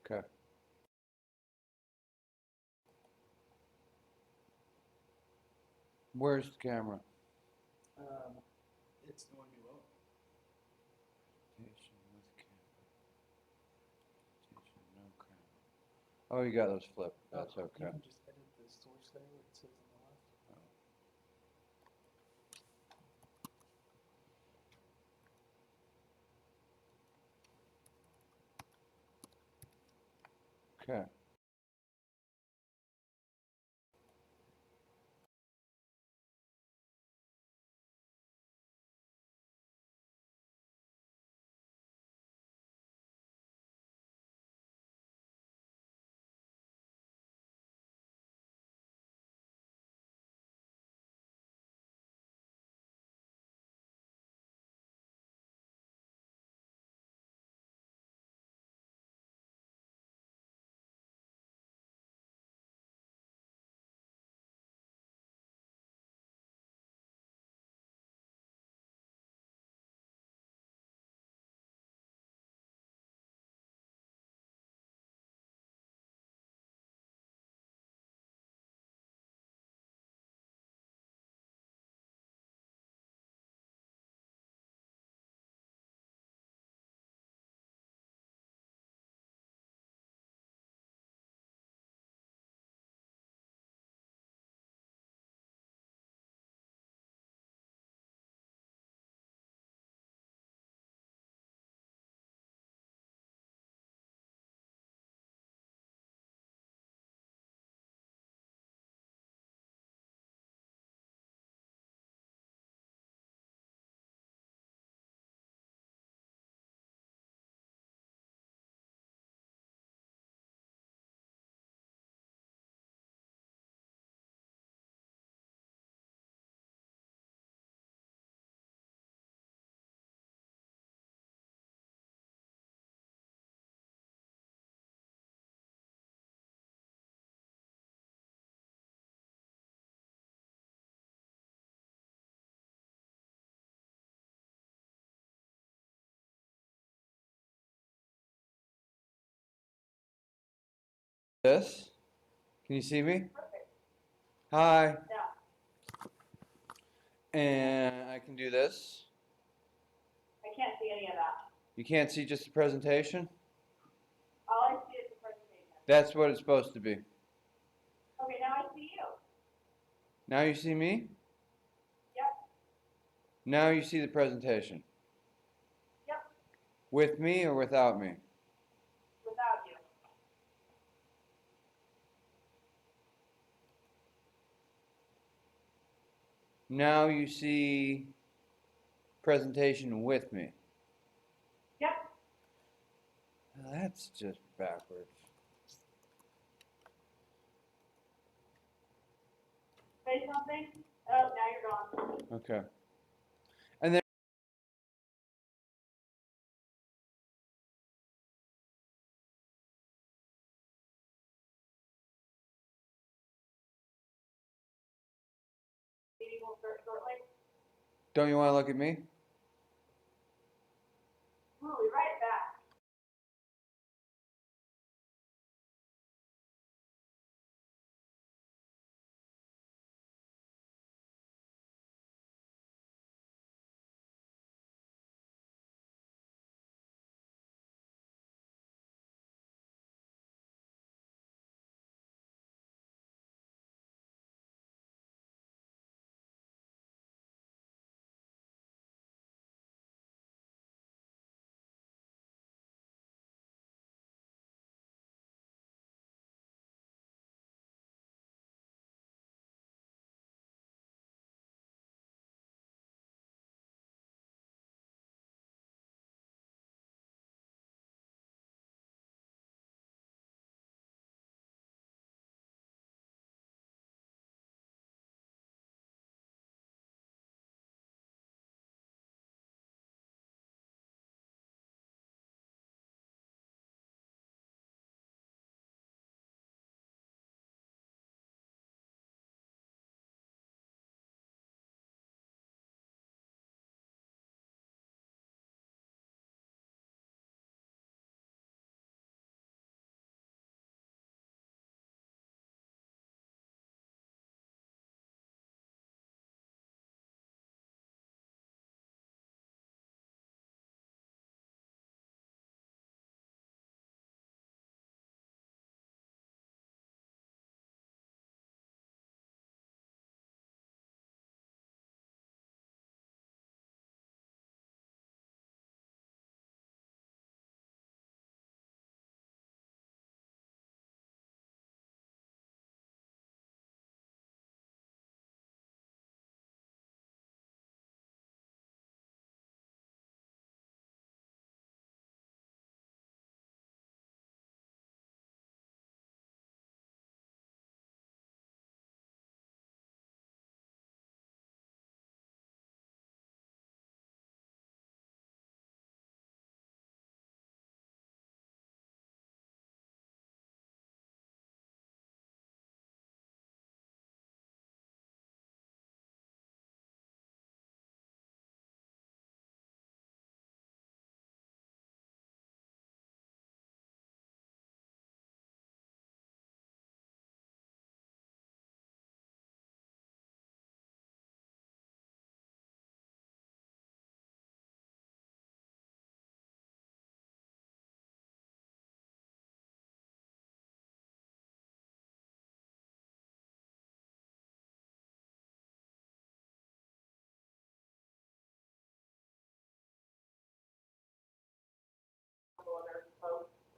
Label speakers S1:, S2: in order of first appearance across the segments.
S1: Okay. Where's the camera?
S2: It's the one below.
S1: Rotation with camera. Rotation, no camera. Oh, you got those flipped. That's
S2: You
S1: okay.
S2: can just edit the source there where it says on the left.
S1: Okay. This? Can you see me?
S3: Perfect.
S1: Hi.
S3: Yeah.
S1: And I can do this.
S3: I can't see any of that.
S1: You can't see just the presentation?
S3: All I see is the presentation.
S1: That's what it's supposed to be.
S3: Okay, now I see you.
S1: Now you see me?
S3: Yep.
S1: Now you see the presentation.
S3: Yep.
S1: With me or without me?
S3: Without you.
S1: Now you see presentation with me.
S3: Yep.
S1: Now that's just backwards.
S3: Say something. Oh, now you're gone.
S1: Okay. And then
S3: Meeting will start shortly.
S1: don't you want to look at me?
S3: We'll be right back.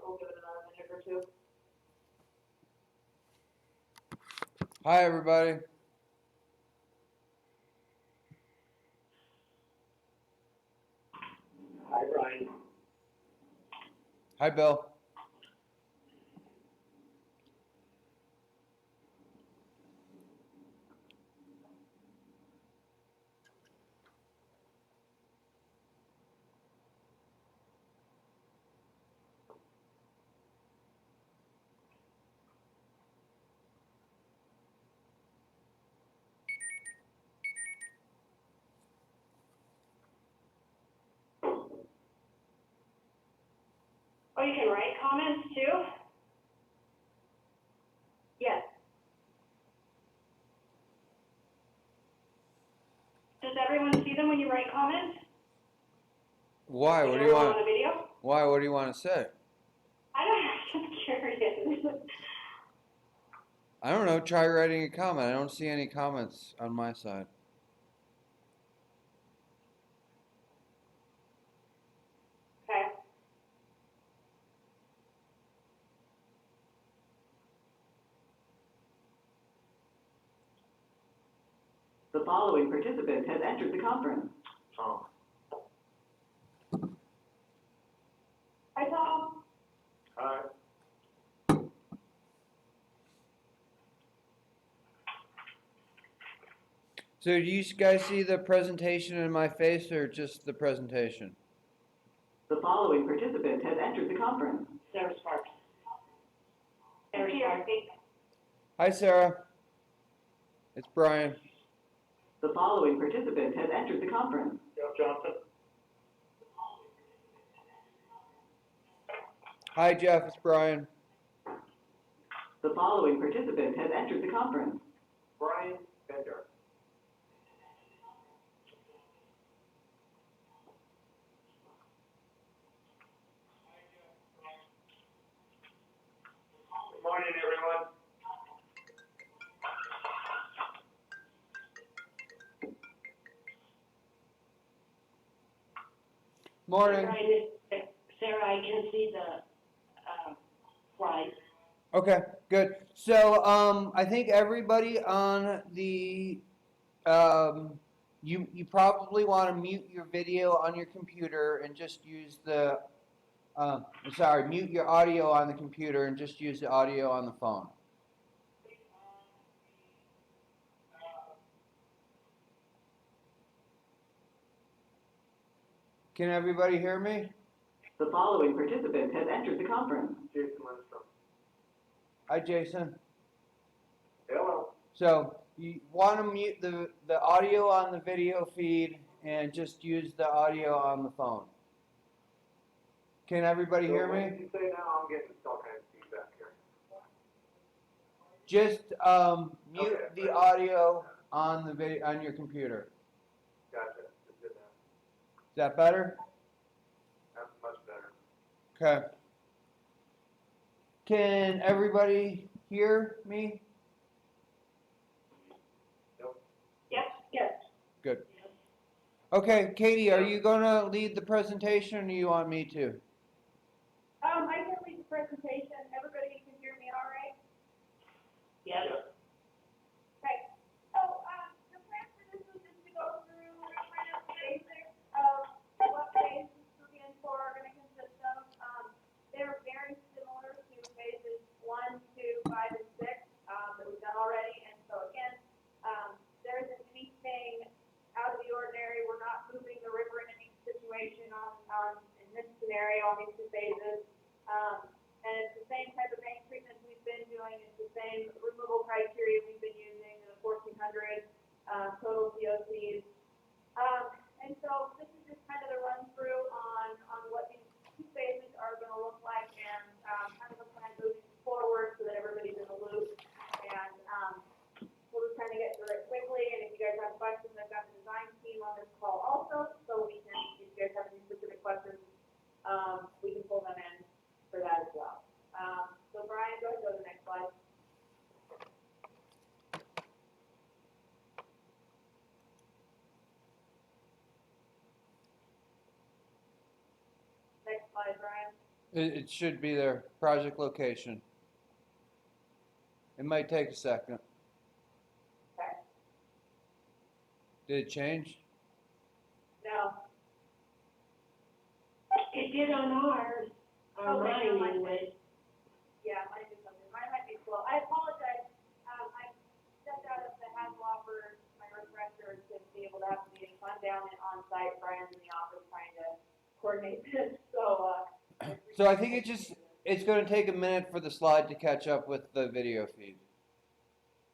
S3: we'll give it another minute or two.
S1: Hi, everybody.
S4: Hi, Brian.
S1: Hi, Bill.
S3: Oh, you can write comments too? Yes. Does everyone see them when you write comments?
S1: Why?
S3: Like
S1: What do you
S3: everyone
S1: want?
S3: on the video?
S1: Why? What do you want to say?
S3: I don't know, I'm just curious.
S1: I don't know. Try writing a comment. I don't see any comments on my side.
S3: Okay.
S4: The following participant has entered the conference.
S2: Tom.
S3: Hi, Tom.
S2: Hi.
S1: So, do you guys see the presentation in my face, or just the presentation?
S4: The following participant has entered the conference.
S3: Sarah Sparks. Sarah Sparks.
S1: Hi, Sarah. It's Brian.
S4: The following participant has entered the conference.
S2: Jeff Johnson.
S1: Hi, Jeff. It's Brian.
S4: The following participant has entered the conference.
S2: Brian Bender. Good morning, everyone.
S1: Morning.
S3: Sarah, I can see the slide.
S1: Okay, good. So, I think everybody on the, you probably want to mute your video on your computer and just use the, mute your audio on the computer and just use the audio on the phone. Can everybody hear me?
S4: The following participant has entered the conference.
S2: Jason Lindstrom.
S1: Hi, Jason.
S2: Hello.
S1: So, you want to mute the audio on the video feed and just use the audio on the phone. Can everybody hear
S2: What
S1: me?
S2: did you say now? I'm getting all kinds of feedback here.
S1: Just mute
S2: Okay.
S1: the audio on the video on your computer.
S2: Gotcha. Just did that.
S1: Is that better?
S2: That's much better.
S1: Okay. Can everybody hear me?
S3: Yep, yes.
S1: Good. Okay, Katie, are you going to lead the presentation, or do you want me to?
S3: I can lead the presentation. Everybody can hear me all right? Yes. Okay. So, the plan for this was just to go through kind of the basics of what phases 3 and 4 are going to consist of. They're very similar to phases 1, 2, 5, and 6 that we've done already. And so again, there isn't anything out of the ordinary. We're not moving the river in any situation in this scenario on these 2 phases. And it's the same type of bank treatments we've been doing. It's the same removal criteria we've been using, the 1,400 total COCs. And so this is just kind of the run through on what these 2 phases are going to look like, and kind of the plan moving forward so that everybody's in the loop. And we'll just kind of get through it quickly. And if you guys have questions, I've got the design team on this call also, so we can, if you guys have any specific questions, we can pull them in for that as well. So Brian, go ahead and go to the next slide. Next slide, Brian.
S1: It should be there, project location. It might take a second.
S3: Okay.
S1: Did it change?
S3: No.
S5: It did on ours, on
S3: Okay, no,
S5: mine
S3: mine
S5: anyway.
S3: Yeah, mine did something. Mine might be slow. I apologize. I stepped out of the Haslopper, my refresher, to be able to have the meeting. So I'm down and on site, Brian's in the office trying to coordinate this, so,
S1: So I think it's gonna take a minute for the slide to catch up with the video feed.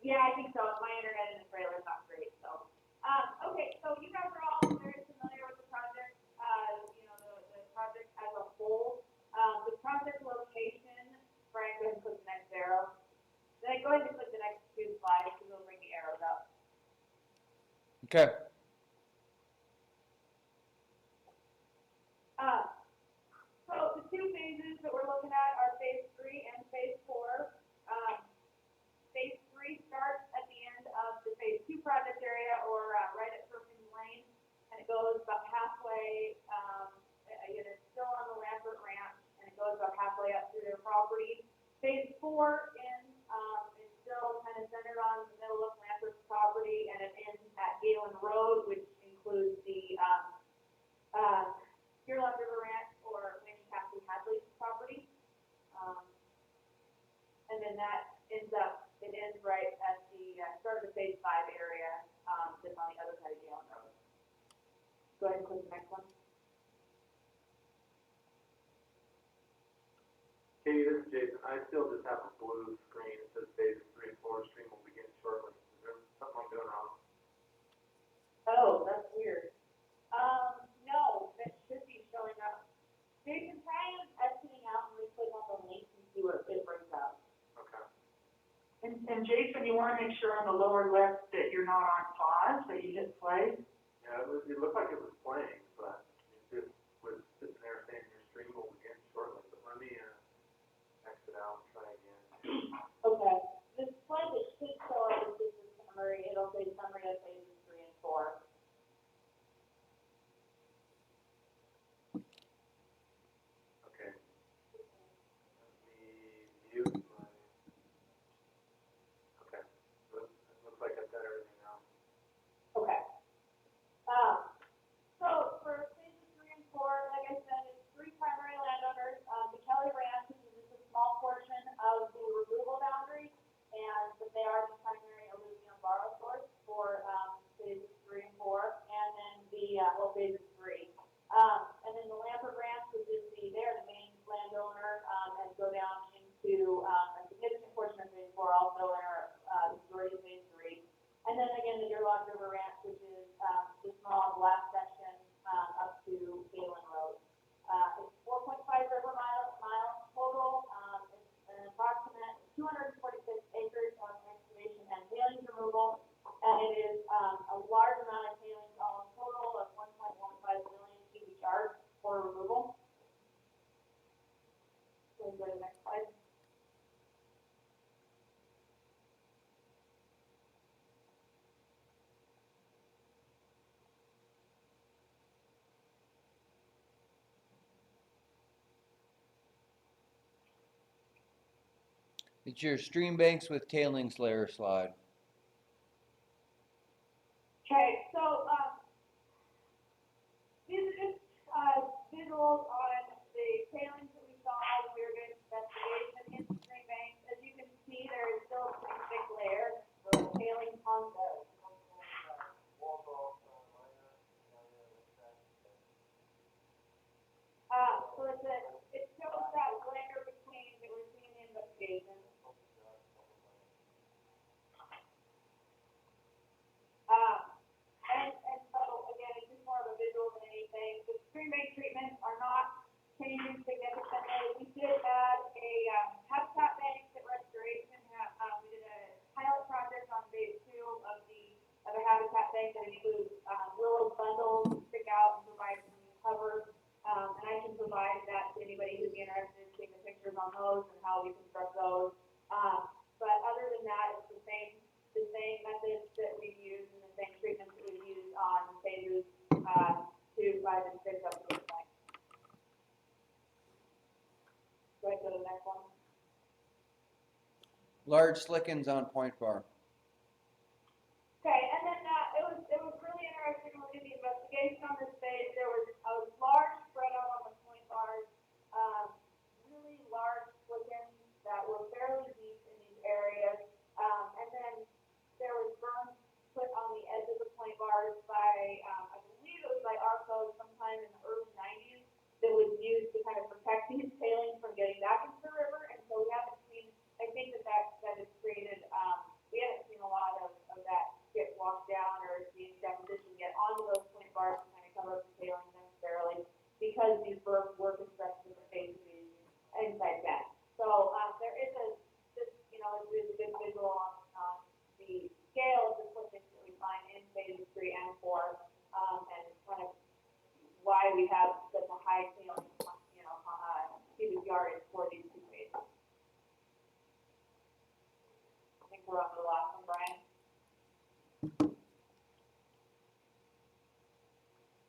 S3: Yeah, I think so. My internet in the trailer's not great, so. Okay, so you guys are all very familiar with the project, the project as a whole. The project location, Brian, go ahead and click the next arrow. Then go ahead and click the next two slides, because it'll bring the arrows up.
S1: Okay.
S3: So the two phases that we're looking at are phase 3 and phase 4. Phase 3 starts at the end of the phase 2 project area, or right at Perkins Lane, and it goes about halfway. It's still on the Lambert Ranch, and it goes about halfway up through their property. Phase 4 is still kind of centered on the middle of Lambert's property, and it ends at Galen Road, which includes the Huron River Ranch, or maybe Kathy Hadley's property. And then that ends right at the start of the phase 5 area, just on the other side of Galen Road. Go ahead and click the next one.
S2: Katie, this is Jason. I still just have a blue screen. It says phase 3 and 4 stream will begin shortly. Is there something I'm doing wrong?
S3: Oh, that's weird. No, that should be showing up. Jason, try and exiting out and re-click on the link and see what it brings up.
S2: Okay.
S5: And Jason, you wanna make sure on the lower left that you're not on pause, that you hit play.
S2: Yeah, it looked like it was playing, but it just was sitting there saying your stream will begin shortly. But let me exit out and try again.
S3: Okay. This slide that should show up is just a summary. It'll say summary of phases 3 and 4.
S2: Okay. Let me mute my. Okay. It looks like I've got everything now.
S3: Okay. So for phases 3 and 4, like I said, it's 3 primary landowners. The Kelly Ranch, which is just a small portion of the removal boundary, and but they are the primary alluvial borrow source for phases 3 and 4, and then the phases 3. And then the Lambert Ranch, which is they're the main landowner, and go down into a significant portion of phase 4, also enter the majority of phase 3. And then again, the Deer Lodge River Ranch, which is the small last section up to Galen Road. It's 4.5 river miles total. It's an approximate 246 acres of excavation and tailings removal, and it is a large amount of tailings, all in total of 1.15 billion cubic yards for removal. So go to the next slide.
S1: It's your stream banks with tailings layer slide.
S3: Okay, so these are just visuals on the tailings that we saw when we were doing investigation in the stream banks. As you can see, there is still a pretty thick layer of tailings on the so it shows that layer between that we're seeing in the investigation. And so again, it's just more of a visual than anything. The stream bank treatments are not changing significantly. We did add a habitat bank at Restoration. We did a pilot project on phase 2 of a habitat bank that includes willow bundles to stick out and provide some cover. And I can provide that to anybody who'd be interested in taking pictures on those and how we construct those. But other than that, it's the same methods that we've used and the same treatments that we've used on phases 2, 5, and 6 of the site.
S1: large slickens on Point Bar.
S3: Okay, and then, it was really interesting looking at the investigation on this phase. There was a large spread out on the point bars, really large splittings that were fairly deep in these areas. And then there was berms put on the edge of the point bars by, I believe it was by ARCO sometime in the early nineties, that was used to kind of protect these tailings from getting back into the river. And so we haven't seen, I think that has created, we haven't seen a lot of that get washed down or the deposition get onto those point bars to kind of cover up the tailings necessarily, because these berms were constructed at the face of these inside that. So, there is it's a good visual on the scale of the slippage that we find in phases 3 and 4, and kind of why we have such a high tailings, cubic yardage for these two phases. I think we're on to the last one, Brian.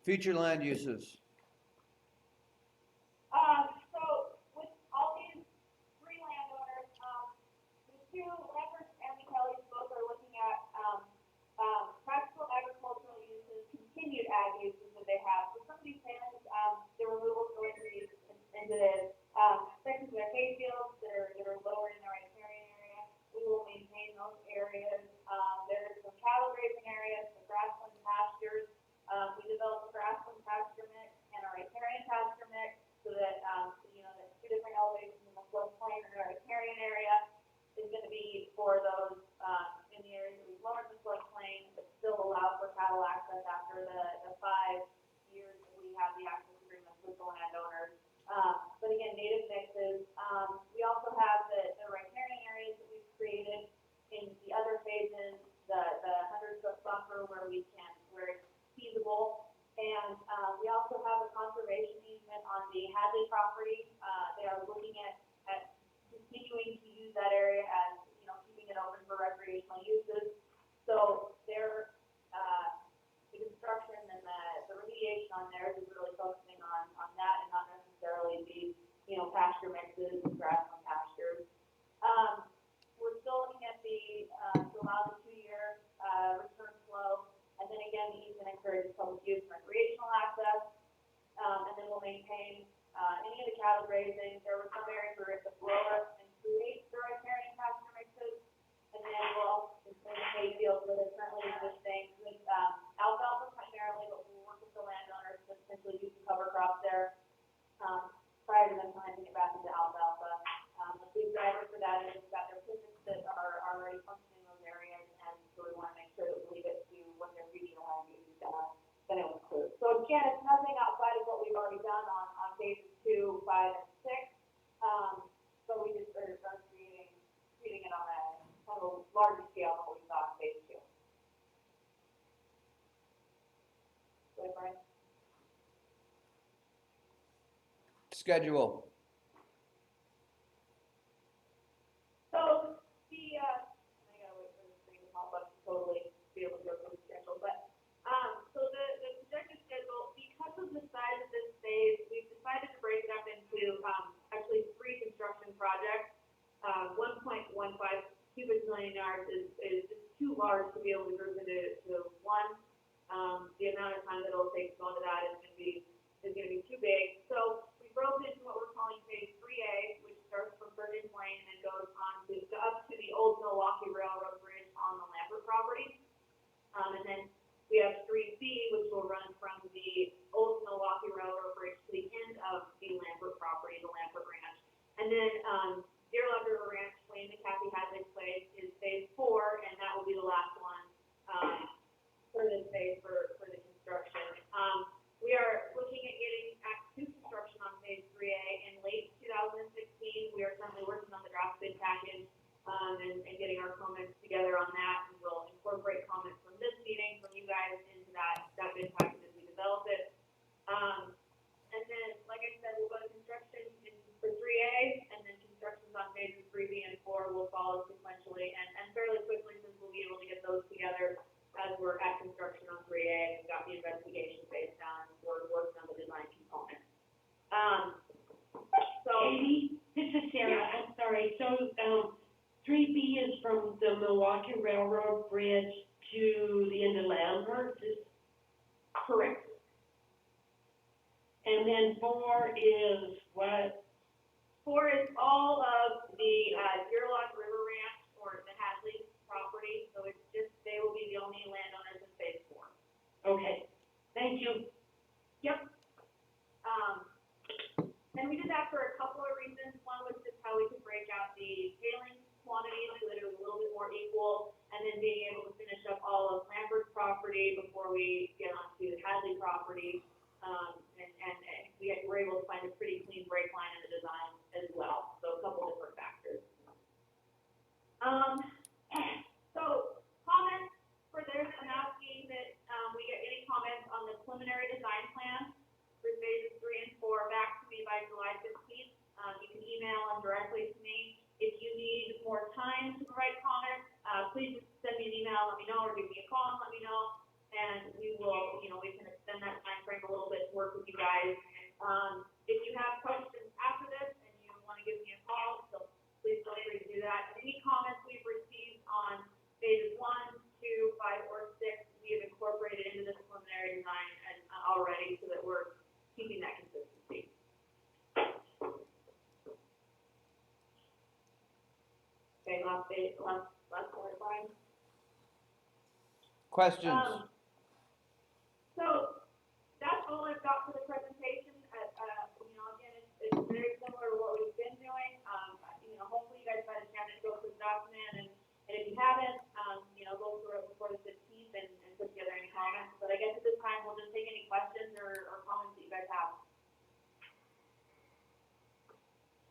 S1: Future land uses.
S3: So with all these three landowners, the two, Lambert and McKellies, both are looking at, practical agricultural uses, continued ag uses that they have. So some of these lands, the removals go into the, sections of their hay fields that are lower in the riparian area. We will maintain those areas. There's some cattle grazing areas, some grassland pastures. We developed a grassland pasture mix and a riparian pasture mix, so that, the two different elevations in the floodplain and the riparian area is gonna be for those, in the areas that we've lowered the floodplain, but still allow for cattle access after the 5 years that we have the access agreements with the landowners. But again, native mixes. We also have the riparian areas that we've created in the other phases, the 100-foot buffer where it's feasible. And, we also have a conservation easement on the Hadley property. They are looking at continuing to use that area as, keeping it open for recreational uses. So their, the construction and the remediation on theirs is really focusing on that and not necessarily the, pasture mixes and grassland pastures. We're still looking at to allow the 2-year, return flow. And then again, the easement encourages public use and recreational access. And then we'll maintain, any of the cattle grazing. There were some areas where it's a blower and create the riparian pasture mixes. And then we'll, in the hay fields where they're currently existing with, alfalfa primarily, but we'll work with the landowners to potentially do some cover crops there, prior to them planting it back into alfalfa. The big driver for that is we've got their pivots that are already functioning in those areas, and so we want to make sure that we leave it to what their future land use is gonna include. So again, it's nothing outside of what we've already done on phases 2, 5, and 6. So we just are creating it on a kind of a larger scale than what we saw in phase 2. Go ahead, Brian.
S1: Schedule.
S3: So I gotta wait for the screen to pop up to totally be able to go through the schedule, but, so the projected schedule, because of the size of this phase, we've decided to break it up into, actually 3 construction projects. 1.15 cubic million yards is just too large to be able to group into one. The amount of time that it'll take to go into that is gonna be too big. So we broke it into what we're calling phase 3A, which starts from Burgess Lane and goes on up to the old Milwaukee Railroad Bridge on the Lambert property. And then we have 3B, which will run from the old Milwaukee Railroad Bridge to the end of the Lambert property, the Lambert Ranch. And then, Deer Lodge River Ranch, Wayne and Kathy Hadley's place, is phase 4, and that will be the last one, for this phase for the construction. We are looking at getting Act 2 construction on phase 3A in late 2016. We are currently working on the draft bid package, and getting our comments together on that, and we'll incorporate comments from this meeting, from you guys, into that bid package as we develop it. And then, like I said, we'll go to construction for 3A, and then constructions on phases 3B and 4 will follow sequentially, and fairly quickly, since we'll be able to get those together as we're at construction on 3A, and got the investigation phase done, we're working on the design component. So,
S6: Amy, this is Sarah, I'm sorry, so, 3B railroad bridge to the end of Lambert, is
S3: Correct.
S6: and then 4 is what?
S3: 4 is all of the, Deerlock River Ranch or the Hadley property, so it's just, they will be the only landowners in phase 4.
S6: Okay, thank you.
S3: Yep. And we did that for a couple of reasons. One was just how we could break out the tailings quantities so that it was a little bit more equal, and then being able to finish up all of Lambert's property before we get onto the Hadley property. And we're able to find a pretty clean break line in the design as well. So a couple different factors. So comments for this, I'm asking that, we get any comments on the preliminary design plan for phases 3 and 4 back to me by July 15th. You can email them directly to me. If you need more time to provide comments, please just send me an email, let me know, or give me a call and let me know. And we will, we can extend that time frame a little bit to work with you guys. If you have questions after this and you want to give me a call, so please feel free to do that. Any comments we've received on phases 1, 2, 5, or 6, we have incorporated into this preliminary design and already, so that we're keeping that consistency. Okay, last clarifying.
S1: Questions?
S3: So that's all I've got for the presentation. Again, it's very similar to what we've been doing. Hopefully you guys had a chance to go through the document, and if you haven't, go through it before the 15th and put together any comments. But I guess at this time, we'll just take any questions or comments that you guys have.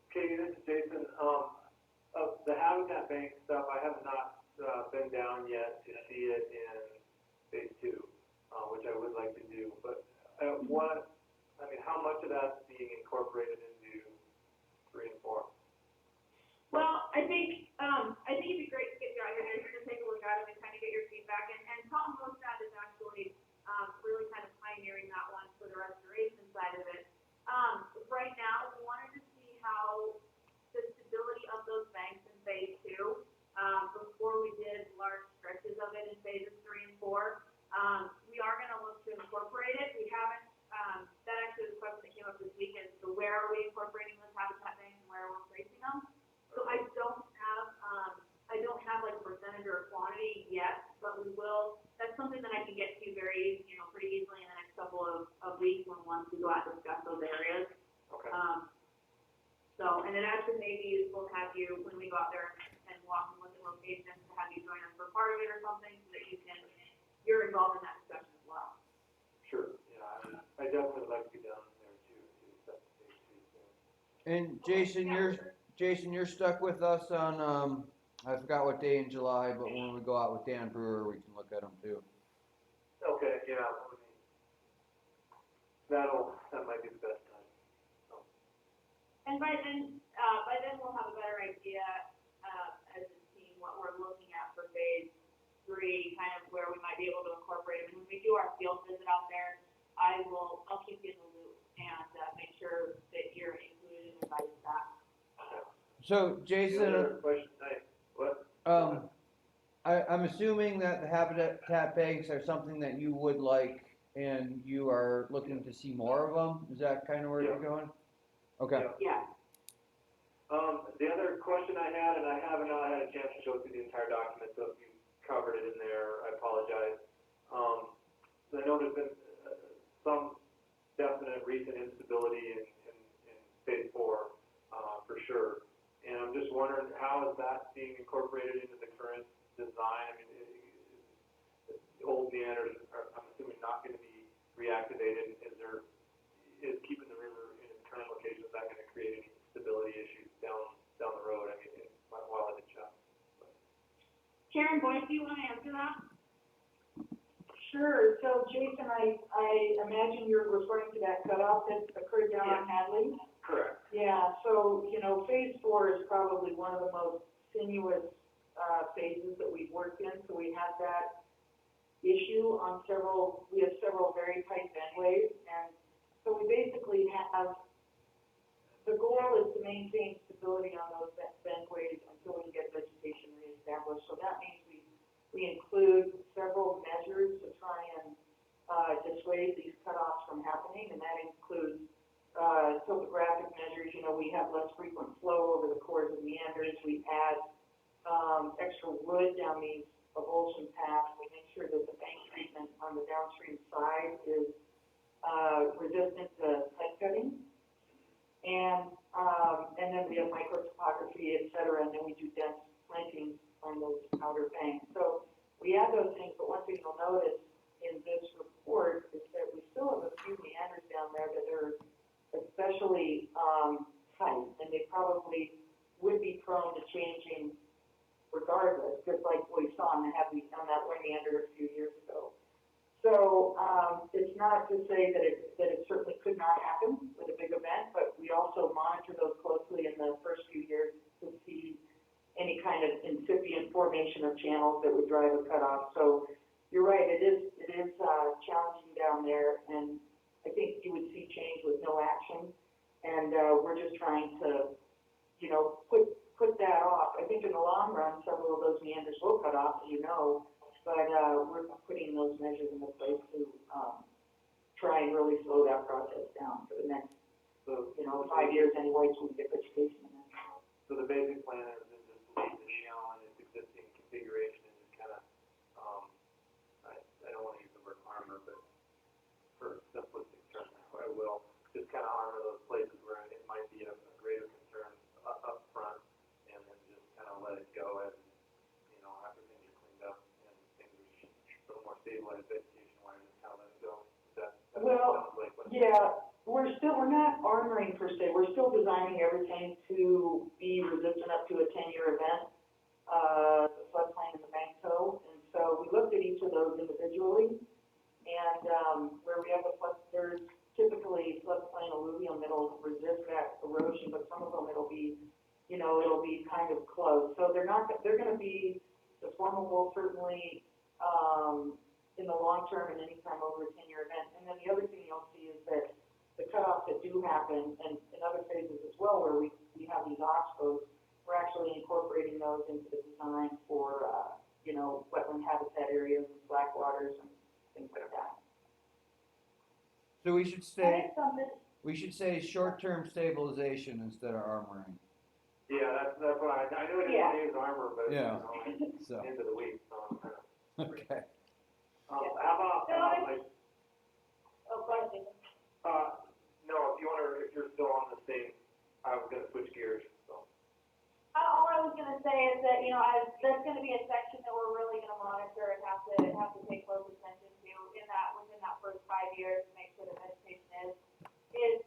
S2: Katie, this is Jason. Of the Habitat Bank stuff, I have not been down yet to see it in phase 2, which I would like to do. But how much of that's being incorporated into 3 and 4?
S3: Well, I think it'd be great to get you out here to take a look at it and kind of get your feedback. And Tom Mostad is actually really kind of pioneering that one for the restoration side of it. Right now, we wanted to see how the stability of those banks in phase 2 before we did large stretches of it in phases 3 and 4. We are going to look to incorporate it. We haven't. That actually was a question that came up this weekend. So where are we incorporating those habitat banks and where are we placing them? So I don't have like a percentage or a quantity yet, but we will. That's something that I can get to pretty easily in the next couple of weeks once we go out and discuss those areas.
S2: Okay.
S3: And it actually may be useful to have you, when we go out there and walk and look at locations, to have you join us for part of it or something, so that you're involved in that discussion as well.
S2: Sure. Yeah, I definitely would like to be down there too, to set the phase 2 soon.
S1: And Jason, you're stuck with us on, I forgot what day in July, but when we go out with Dan Brewer, we can look at them too.
S2: Okay, yeah, that might be the best time. So.
S3: And by then we'll have a better idea, as a team, what we're looking at for phase 3, kind of where we might be able to incorporate it. And when we do our field visit out there, I'll keep you in the loop and make sure that you're included and invited back.
S1: So Jason,
S2: What?
S1: I'm assuming that the habitat banks are something that you would like, and you are looking to see more of them. Is that kind of where you're going? Okay.
S3: Yeah.
S2: The other question I had, and I haven't had a chance to go through the entire document, so if you covered it in there, I apologize. I know there's been some definite recent instability in phase 4, for sure. And I'm just wondering, how is that being incorporated into the current design? I mean, the old meanders are, I'm assuming, not going to be reactivated. Is keeping the river in its current location, is that going to create any stability issues down the road? I mean, while in the chat.
S3: Karen Boyce, do you want to answer that?
S5: Sure. So Jason, I imagine you're referring to that cutoff that occurred down on Hadley?
S2: Correct.
S5: Yeah, so, phase 4 is probably one of the most sinuous, phases that we've worked in, so we have that issue on we have several very tight bendways, and so we basically have, the goal is to maintain stability on those bendways until we get vegetation reestablished, so that means we We include several measures to try and dissuade these cutoffs from happening, and that includes topographic measures. You know, we have less frequent flow over the course of meanders. We add extra wood down these avulsion paths. We make sure that the bank treatment on the downstream side is resistant to head cutting. And then we have microtopography, et cetera, and then we do dense plantings on those outer banks. So we add those things, but one thing you'll notice in this report is that we still have a few meanders down there that are especially tight, and they probably would be prone to changing regardless, just like we saw on that one meander a few years ago. So it's not to say that it certainly could not happen with a big event, but we also monitor those closely in the first few years to see any kind of incipient formation of channels that would drive a cutoff. So you're right, it is challenging down there, and I think you would see change with no action. And we're just trying to, you know, put that off. I think in the long run, several of those meanders will cut off, as you know, but we're putting those measures into place to try and really slow that process down for the next, 5 years anyway, till we get vegetation in there.
S2: So the basic plan is just leave the channel in its existing configuration and just kind of, I don't want to use the word armor, but for simplistic terms, I will, just kind of armor those places where it might be a greater concern up front, and then just kind of let it go as, after things are cleaned up and things are a little more stabilized vegetation-wise, just kind of let it go. That
S5: Well,
S2: sounds like what.
S5: yeah, we're not armoring per se. We're still designing everything to be resistant up to a 10-year event, the floodplain and the bank toe. And so we looked at each of those individually, and where we have there's typically floodplain alluvium that'll resist that erosion, but some of them it'll be kind of close. So they're going to be deformable certainly in the long term and anytime over a 10-year event. And then the other thing you'll see is that the cutoffs that do happen, and in other phases as well, where we have these oxbows, we're actually incorporating those into the design for, wetland habitat areas and slack waters and things like that.
S1: So we should
S3: That
S1: say,
S3: is something,
S1: short-term stabilization instead of armoring.
S2: Yeah, that's what I knew it
S3: Yeah.
S2: didn't use armor, but,
S1: Yeah. So,
S2: into the week, so I'm kind of.
S1: okay.
S2: How about,
S3: oh, go ahead.
S2: no, if you're still on the same, I was gonna switch gears, so.
S3: All I was gonna say is that, that's gonna be a section that we're really gonna monitor and have to pay close attention to within that first 5 years to make sure that vegetation is,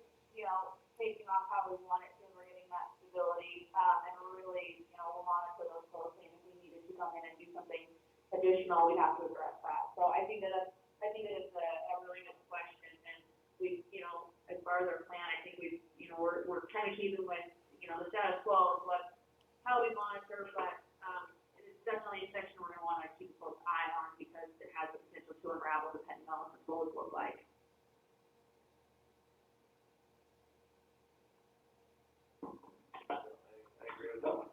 S3: taking off how we want it to, and we're getting that stability, and really, we'll monitor those closely, and if we needed to come in and do something additional, we have to address that. So I think it is a really good question, and we, as far as our plan, I think we're kind of keeping with, the status quo of how we monitor, but it's definitely a section we're going to want to keep a close eye on because it has the potential to unravel depending on what the flows look like.
S2: I agree with that one.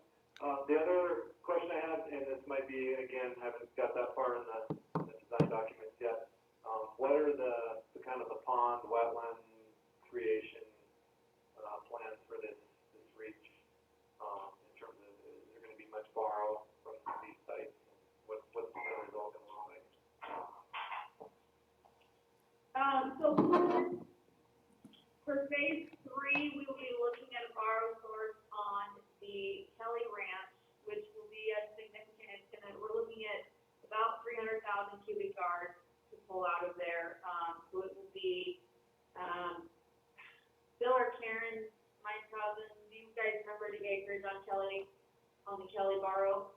S2: The other question I had, and this might be, again, haven't got that far in the design documents yet, what are the kind of the pond, wetland creation plans for this reach? In terms of, is there going to be much borrow from these sites? What's the end result going to look like?
S3: So for phase 3, we will be looking at a borrow source on the Kelly Ranch, which will be as significant. We're looking at about 300,000 cubic yards to pull out of there. So it will be Bill or Karen, my cousin. Do you guys remember the acreage on the Kelly Borrow?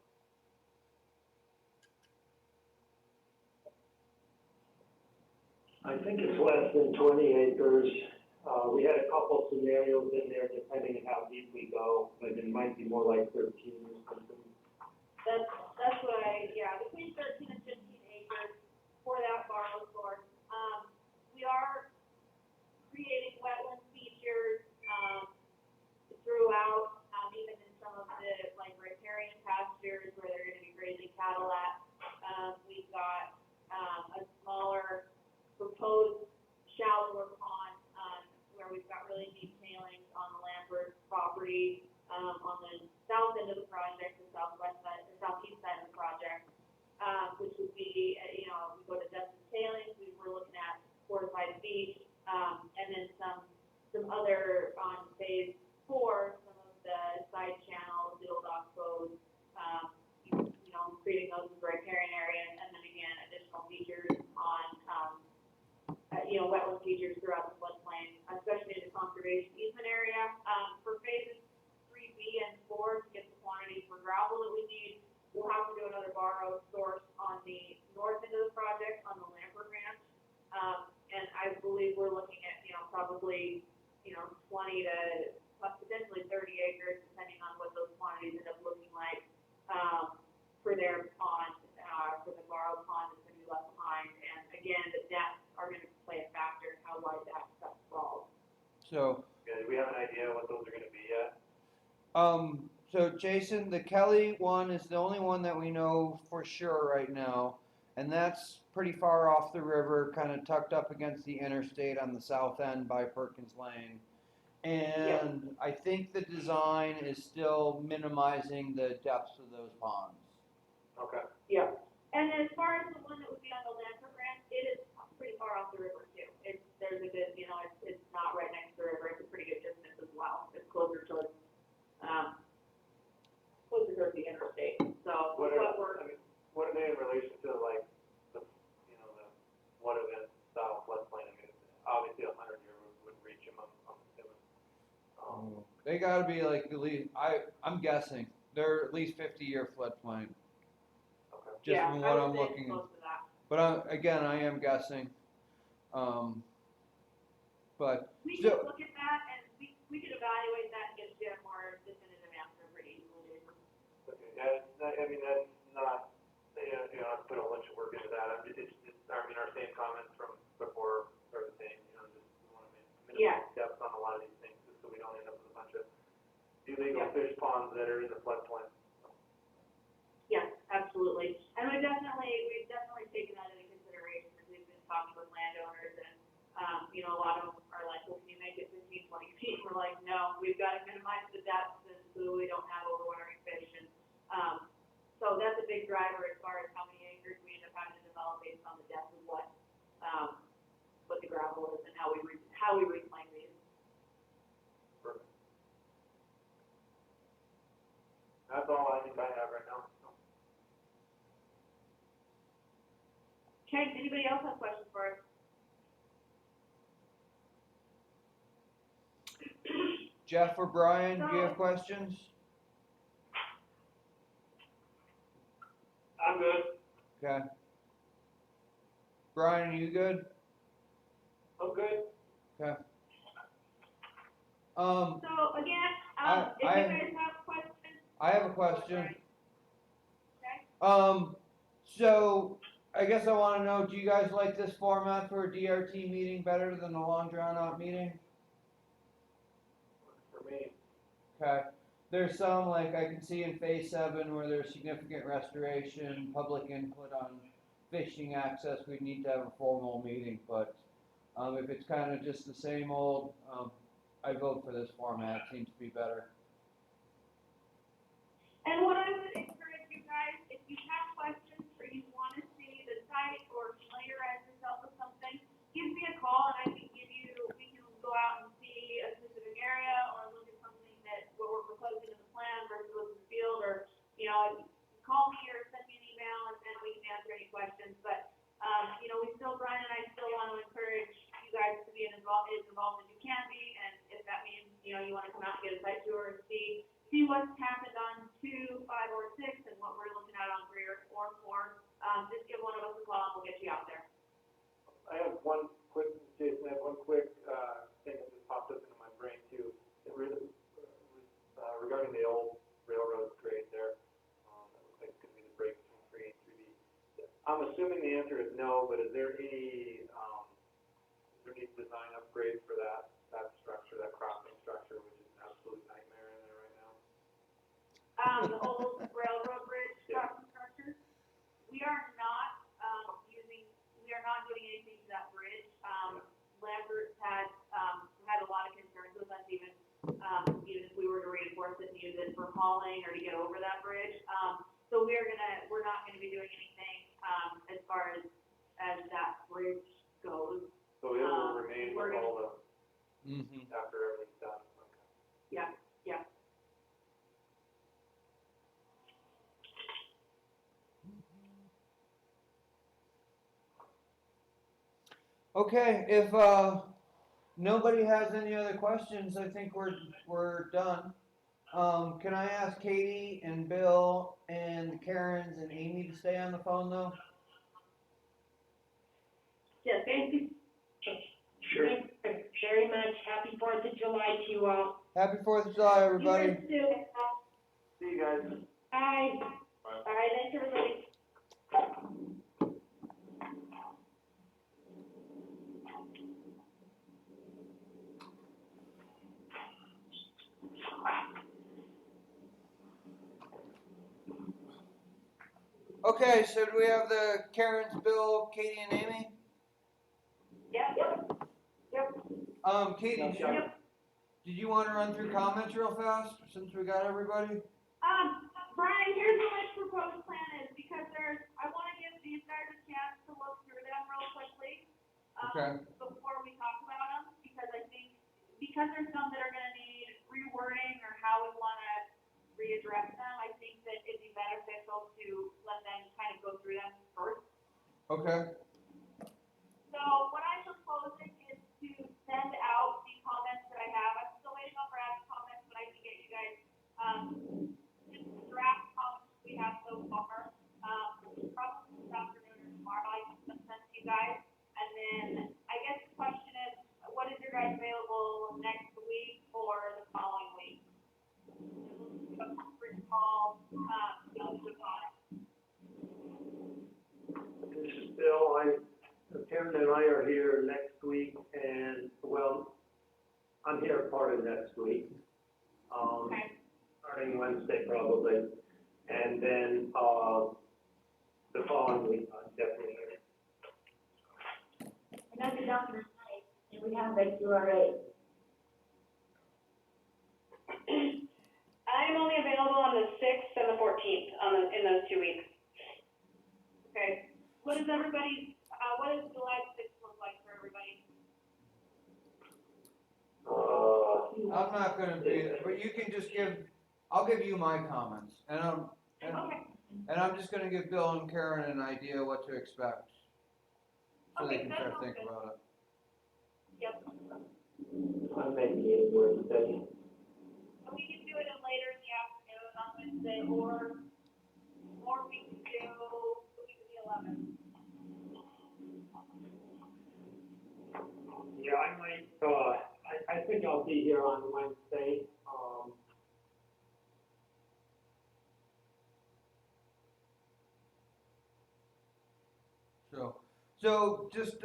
S7: I think it's less than 20 acres. We had a couple scenarios in there depending on how deep we go, but it might be more like 13 or something.
S3: That's what between 13 and 15 acres for that borrow source. We are creating wetland features throughout, even in some of the riparian pastures where they're going to be grazing cattle at. property, on the south end of the project, the southwest side, the southeast side of the project, which would be, you know, we go to Dustin Tailings, we were looking at 4 to 5 feet, and then some other, on phase 4, some of the side channels, little dock bows, you know, creating those as riparian areas, and then again, additional features on, you know, wetland features throughout the floodplain, especially in the conservation easement area. For phases 3B and 4, to get the quantity for gravel that we need, we'll have to do another borrow source on the north end of the project, on the Lampert Ranch. And I believe we're looking at, you know, probably, you know, 20 to potentially 30 acres, depending on what those quantities end up looking like, for their pond, for the borrowed pond that's gonna be left behind. And again, the depths are gonna play a factor in how wide that stuff falls.
S1: So,
S2: Yeah, do we have an idea what those are gonna be yet?
S1: so Jason, the Kelly one is the only one that we know for sure right now, and that's pretty far off the river, kind of tucked up against the interstate on the south end by Perkins Lane. And I think the design is still minimizing the depths of those ponds.
S2: Okay.
S5: Yeah.
S3: And as far as the one that would be on the Lampert Ranch, it is pretty far off the river too. There's a good, you know, it's not right next to the river, it's a pretty good distance as well. It's closer towards the interstate. So
S2: What
S3: what
S2: are,
S3: we're,
S2: I mean, what are they in relation to, like, the, you know, the water event style floodplain? I mean, obviously 100-year would reach them, I'm assuming.
S1: They gotta be like at least, I'm guessing, they're at least 50-year floodplain,
S2: Okay.
S1: just
S3: yeah,
S1: from
S3: I
S1: what
S3: would
S1: I'm
S3: say it's
S1: looking.
S3: close to that.
S1: But again, I am guessing. But,
S3: We
S1: so,
S3: could look at that and we could evaluate that and get you a more definitive answer pretty easily.
S2: Okay, yeah, I mean, that's not, you know, I put a bunch of work into that. I mean, our same comments from before are the same, you know, just we want to
S3: Yeah.
S2: minimize depth on a lot of these things, just so we don't end up with a bunch of illegal
S3: Yeah.
S2: fish ponds that are in the floodplain.
S3: Yes, absolutely. And we've definitely taken that into consideration as we've been talking with landowners and, you know, a lot of them are like, well, can you make it 15, 20 feet? We're like, no, we've got to minimize the depths and so we don't have overwintering fish. And, so that's a big driver as far as how many acres we end up having to develop based on the depth of what the gravel is and how we reclaim these.
S2: Perfect. That's all I think I have right now.
S3: Okay, anybody else have questions for us?
S1: Jeff or Brian, do you have questions?
S2: I'm good.
S1: Okay. Brian, are you good?
S2: I'm good.
S1: Okay.
S3: So again, if you
S1: I-
S3: guys have questions.
S1: I have a question.
S3: Okay.
S1: So I guess I want to know, do you guys like this format for a DRT meeting better than a long drawn out meeting?
S2: For me.
S1: Okay. There's some, like I can see in phase 7 where there's significant restoration, public input on fishing access, we'd need to have a formal meeting, but if it's kind of just the same old, I vote for this format, it seems to be better.
S3: And what I would encourage you guys, if you have questions or you want to see the site or familiarize yourself with something, give me a call and we can go out and see a specific area or look at something that what we're proposing in the plan versus what's in the field, or, you know, call me or send me an email and we can answer any questions. But, you know, Brian and I still want to encourage you guys to be as involved as you can be, and if that means, you know, you want to come out and get a site tour and see what's happened on 2, 5, or 6, and what we're looking at on 3 or 4, just give one of us a call and we'll get you out there.
S2: I have one quick, Jason, I have one quick thing that just popped up into my brain too. It really, regarding the old railroad grade there, that looks like it's going to be the break between 3 and 3B. I'm assuming the answer is no, but is there any design upgrade for that structure, that crossing structure, which is an absolute nightmare in there right now?
S3: The old railroad bridge crossing structure, we are not doing anything to that bridge. Lambert had a lot of concerns with us even if we we were to reinforce it and use it for hauling or to get over that bridge. So we're not gonna be doing anything, as far as that bridge goes.
S2: So it will remain
S3: we're
S2: with
S3: gonna-
S2: all the,
S1: Mm-hmm.
S2: after everything's done, okay.
S3: Yeah, yeah.
S1: Okay, if nobody has any other questions, I think we're done. Can I ask Katie and Bill and the Karens and Amy to stay on the phone though?
S6: Yeah, thank you.
S7: Sure.
S6: Very much. Happy 4th of July to you all.
S1: Happy 4th of July, everybody.
S3: You guys too.
S2: See you guys.
S3: Bye. Bye, thanks everybody.
S1: Okay, so do we have the Karens, Bill, Katie, and Amy?
S3: Yep.
S1: Katie, did you want to run through comments real fast since we got everybody?
S3: Brian, here's what my proposed plan is, because I wanna give these guys a chance to look through them real quickly,
S1: Okay.
S3: before we talk about them, because I think, because there's some that are gonna need rewording or how we wanna readdress them, I think that it'd be beneficial to let them kind of go through them first.
S1: Okay.
S3: So what I'm proposing is to send out the comments that I have. I'm still waiting on Brad's comments, but I can get you guys, just the draft comments we have so far. Probably this afternoon or tomorrow, I can send to you guys. And then I guess the question is, what is your guys available next week or the following week? Call,
S7: This is Bill. Karen and I are here next week, and, well, I'm here part of next week.
S3: Okay.
S7: Starting Wednesday probably, and then, the following week, I'm definitely here.
S3: I know the doctor's night, and we have that URA.
S8: I'm only available on the 6th and the 14th, in those 2 weeks.
S3: Okay. What does July 6th look like for everybody?
S1: I'm not gonna be, but you can just I'll give you my comments, and
S3: Okay.
S1: I'm just gonna give Bill and Karen an idea what to expect. So they
S3: Okay,
S1: can
S3: that
S1: start
S3: sounds
S1: thinking
S3: good.
S1: about it.
S3: Yep.
S7: I may be anywhere today.
S3: So we can do it later in the afternoon on Wednesday, or we can do the week of the 11th.
S7: Yeah, I might, I think I'll be here on Wednesday,
S1: So just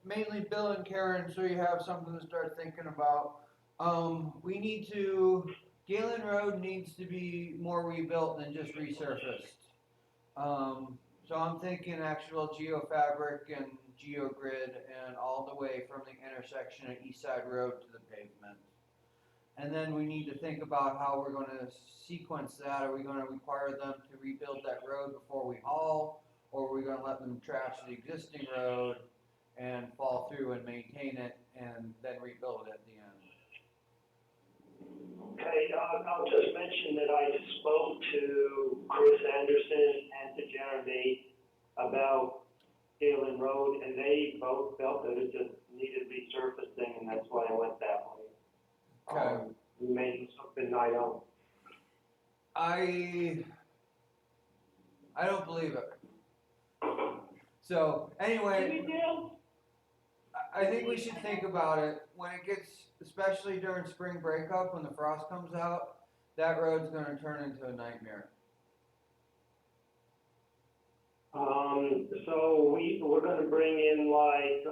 S1: mainly Bill and Karen, so you have something to start thinking about. Galen Road needs to be more rebuilt than just resurfaced. So I'm thinking actual geofabric and geogrid and all the way from the intersection of East Side Road to the pavement. And then we need to think about how we're gonna sequence that. Are we gonna require them to rebuild that road before we haul? Or are we gonna let them trash the existing road and fall through and maintain it and then rebuild it at the end?
S7: Okay, I'll just mention that I spoke to Chris Anderson and to Jeremy about Galen Road, and they both felt that it just needed resurfacing, and that's why I went that way.
S1: Okay.
S7: Maybe something I don't.
S1: I don't believe it. So anyway, I think we should think about it when it gets, especially during spring breakup when the frost comes out. That road's going to turn into a nightmare.
S7: So we're gonna bring in like,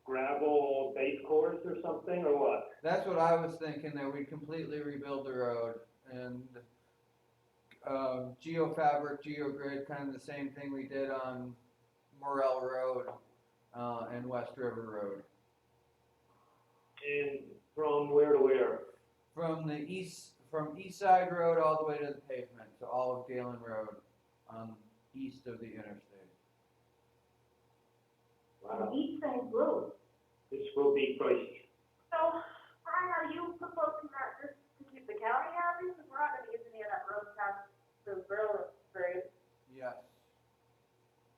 S7: gravel base course or something, or what?
S1: That's what I was thinking, that we'd completely rebuild the road and geofabric, geogrid, kind of the same thing we did on Morel Road and West River Road.
S7: And from where to where?
S1: from East Side Road all the way to the pavement, to all of Galen Road, east of the interstate.
S7: Wow,
S5: East Side Road.
S7: this will be pricey.
S3: So, Brian, are you proposing that just to keep the county happy? Because we're not gonna use any of that road past the railroad grade.
S1: Yes.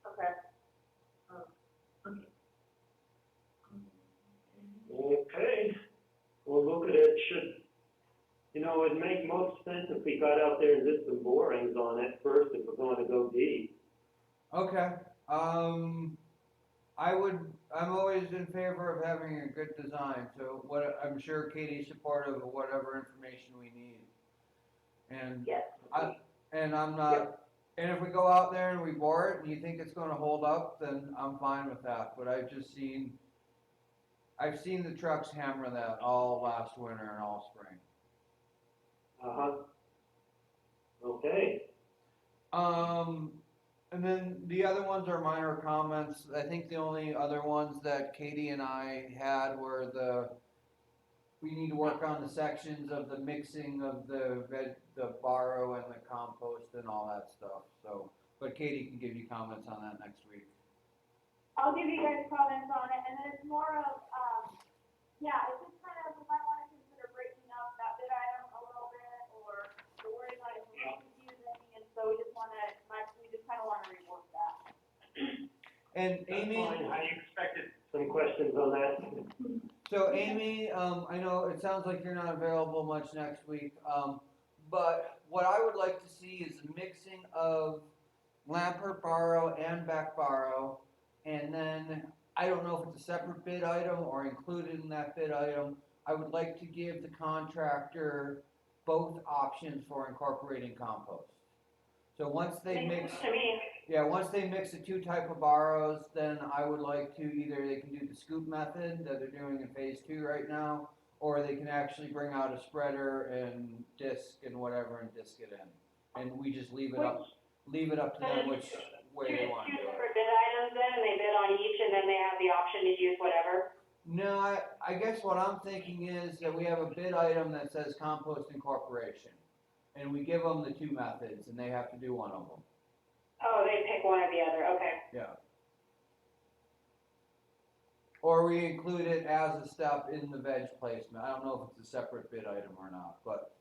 S3: Okay.
S7: Okay, well, look at it, it'd make most sense if we got out there and did some borings on it first, if we're going to go deep.
S1: Okay. I'm always in favor of having a good design, so I'm sure Katie's supportive of whatever information we need. And
S5: Yes.
S1: I'm not, and if we go out there and we bore it and you think it's gonna hold up, then I'm fine with that, but I've seen the trucks hammer that all last winter and all spring.
S7: Uh-huh. Okay,
S1: And then the other ones are minor comments. I think the only other ones that Katie and I had were we need to work on the sections of the mixing of the borrow and the compost and all that stuff, so, but Katie can give you comments on that next week.
S3: I'll give you guys comments on it, and then it's more of, it's just kind of, we might wanna consider breaking up that bid item a little bit, or the wording on it is a little confusing, and so we just kinda wanna rework that.
S1: And
S7: that's
S1: Amy,
S7: fine, I expected some questions on that.
S1: so Amy, I know it sounds like you're not available much next week, but what I would like to see is a mixing of Lampert borrow and Beck borrow, and then, I don't know if it's a separate bid item or included in that bid item, I would like to give the contractor both options for incorporating compost. So once they mix,
S8: To me,
S1: once they mix the two type of borrows, then I would like to either they can do the scoop method that they're doing in phase 2 right now, or they can actually bring out a spreader and disc and whatever and disc it in. And we just leave it up to them which way they want to
S8: two
S1: do it.
S8: separate bid items then, and they bid on each, and then they have the option to use whatever.
S1: No, I guess what I'm thinking is that we have a bid item that says compost incorporation. And we give them the two methods and they have to do one of them.
S8: Oh, they pick one or the other, okay.
S1: Yeah. Or we include it as a step in the veg placement. I don't know if it's a separate bid item or not, but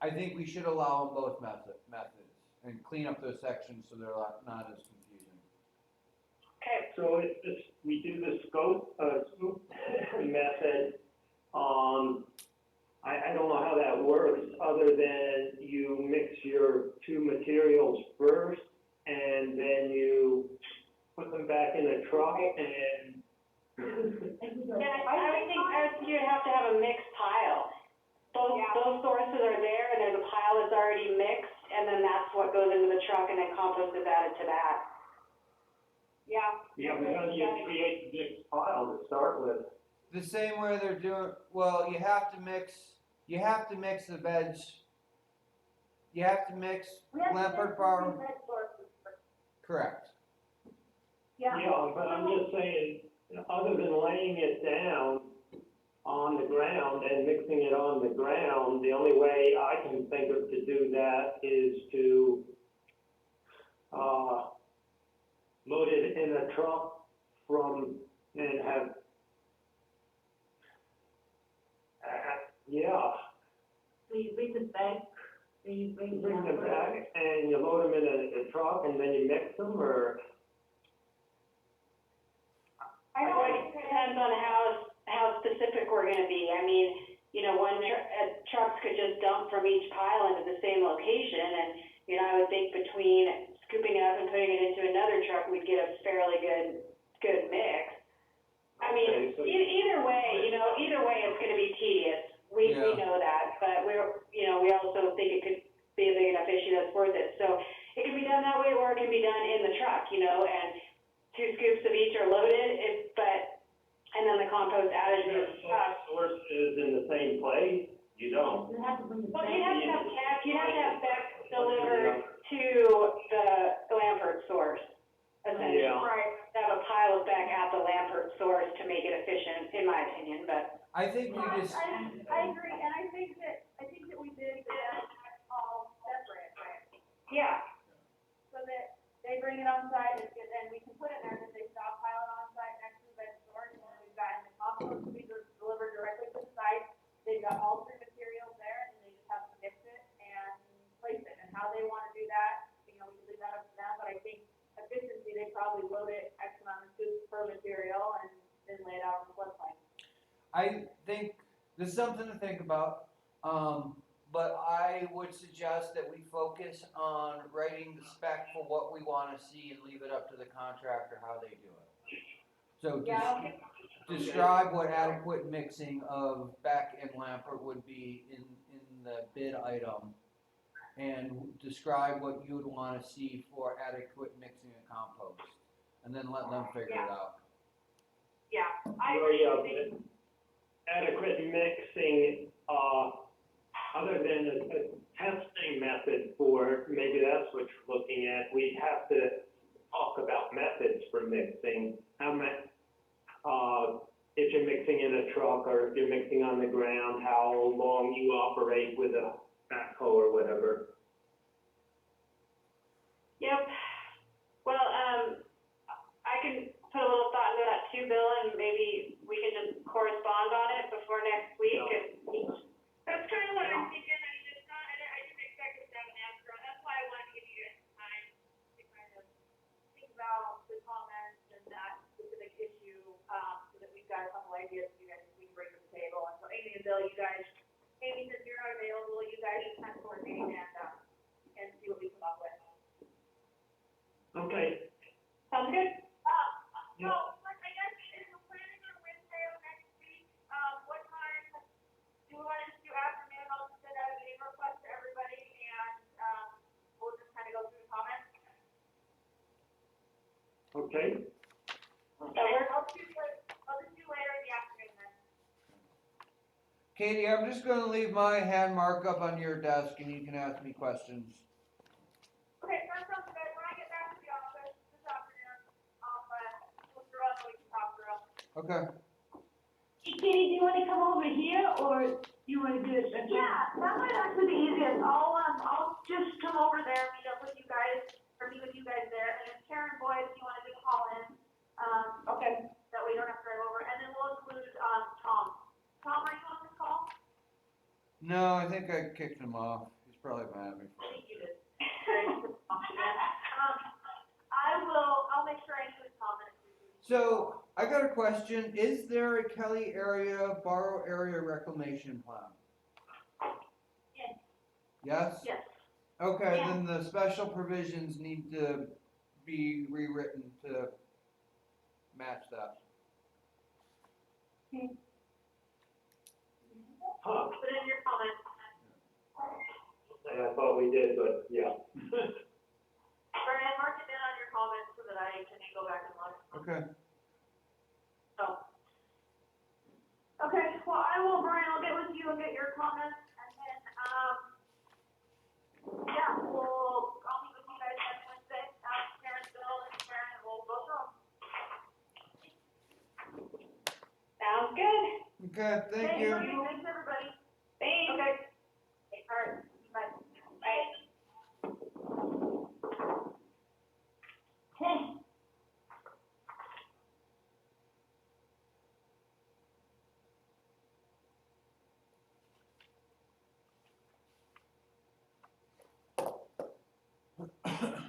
S1: I think we should allow them both methods and clean up those sections so they're not as confusing.
S8: Okay,
S7: So if we do the scoop method, I don't know how that works, other than you mix your two materials first, and then you put them back in a truck and.
S8: yeah, I would think you'd have to have a mixed pile. Those sources are there, and there's a pile that's already mixed, and then that's what goes into the truck, and then compost is added to that.
S3: Yeah.
S7: Yeah, because you create the mixed pile to start with.
S1: The same way they're doing, well, you have to mix the veg. You have to mix Lampert borrow. Correct.
S3: Yeah.
S7: Yeah, but I'm just saying, other than laying it down on the ground and mixing it on the ground, the only way I can think of to do that is to, load it in a truck and have, yeah.
S5: So you bring it back,
S7: You bring them back and you load them in a truck and then you mix them, or?
S3: I know.
S8: It depends on how specific we're gonna be. I mean, trucks could just dump from each pile into the same location, and, I would think between scooping it up and putting it into another truck, we'd get a fairly good mix. I mean,
S7: Okay, so-
S8: either way, it's gonna be tedious. We know that, but we also think it could be a big enough issue that's worth it. So it can be done that way, or it can be done in the truck, and 2 scoops of each are loaded, and then the compost added to the truck.
S7: Source is in the same place? You don't?
S5: you have to bring it
S8: Well,
S5: back.
S8: you'd have to have Beck delivered to the Lampert source, essentially.
S7: Yeah.
S3: Right.
S8: Have a pile of Beck at the Lampert source to make it efficient, in my opinion, but.
S1: I think we
S3: Well,
S1: just.
S3: I agree, and I think that it on site, and we can put it there, that they stockpile it on site next to the veg storage, and then we've got, and the compost will be delivered directly to the site. They've got all three materials there, and they just have to mix it and place it, and how they wanna do that, you know, we can leave that up to them, but I think efficiency, they probably load it X amount of scoops per material and then lay it out on the floodplain.
S1: I think there's something to think about, but I would suggest that we focus on writing the spec for what we wanna see and leave it up to the contractor how they do it. So describe what adequate mixing of Beck and Lampert would be in the bid item. And describe what you would wanna see for adequate mixing of compost, and then let them figure it out.
S3: Yeah, I
S7: Well, yeah,
S3: think,
S7: but adequate mixing, other than a testing method for, maybe that's what you're looking at, we have to talk about methods for mixing. How much, if you're mixing in a truck or if you're mixing on the ground, how long you operate with a backhoe or whatever.
S8: Yep. Well, I can put a little thought into that too, Bill, and maybe we can just correspond on it before next week.
S3: that's kind of what I'm thinking, I mean, it's not, I didn't expect us to have an answer, and that's why I wanted to give you guys some time to kind of think about the comments and that specific issue, so that we've got a couple ideas you guys, we can bring to the table, and so Amy and Bill, you guys, Amy, since you're not available, you guys just kind of coordinate and see what we come up with.
S7: Okay,
S8: Sounds good?
S3: So, like, I guess, if we're planning on Wednesday of next week, what time, do we want to just do afternoon, I'll just send out a meeting request to everybody, and, we'll just kind of go through the comments.
S7: okay.
S8: That works?
S3: I'll just do later in the afternoon then.
S1: Katie, I'm just gonna leave my hand mark up on your desk and you can ask me questions.
S3: Okay, that sounds good, when I get back to the office this afternoon, we'll throw up, we can talk through them.
S1: Okay.
S6: Katie, do you wanna come over here, or do you wanna do it?
S3: Yeah, that might actually be easiest, I'll just come over there, meet up with you guys, or meet with you guys there, and if Karen Boyd, if you wanna just call in,
S8: Okay.
S3: that way you don't have to drive over, and then we'll include, Tom. Tom, are you on this call?
S1: No, I think I kicked him off. He's probably mad at me.
S3: I think you did. I'll make sure I include Tom in it.
S1: So, I got a question. Is there a Kelly area, Borough area reclamation plan?
S3: Yes.
S1: Yes?
S3: Yes.
S1: Okay,
S3: Yeah.
S1: then the special provisions need to be rewritten to match that.
S7: Huh,
S3: Put in your comments.
S7: I thought we did, but yeah.
S3: Brian, mark it in on your comments so that I can go back and look.
S1: Okay.
S3: So. Okay, well, Brian, I'll get with you and get your comments, and then, yeah, I'll meet with you guys next Wednesday, Karen, Bill, and Karen, and we'll go through them.
S8: Sounds good.
S1: Okay, thank you.
S3: Thanks, everybody.
S8: Thanks.
S3: Okay. All right, bye.
S8: Bye.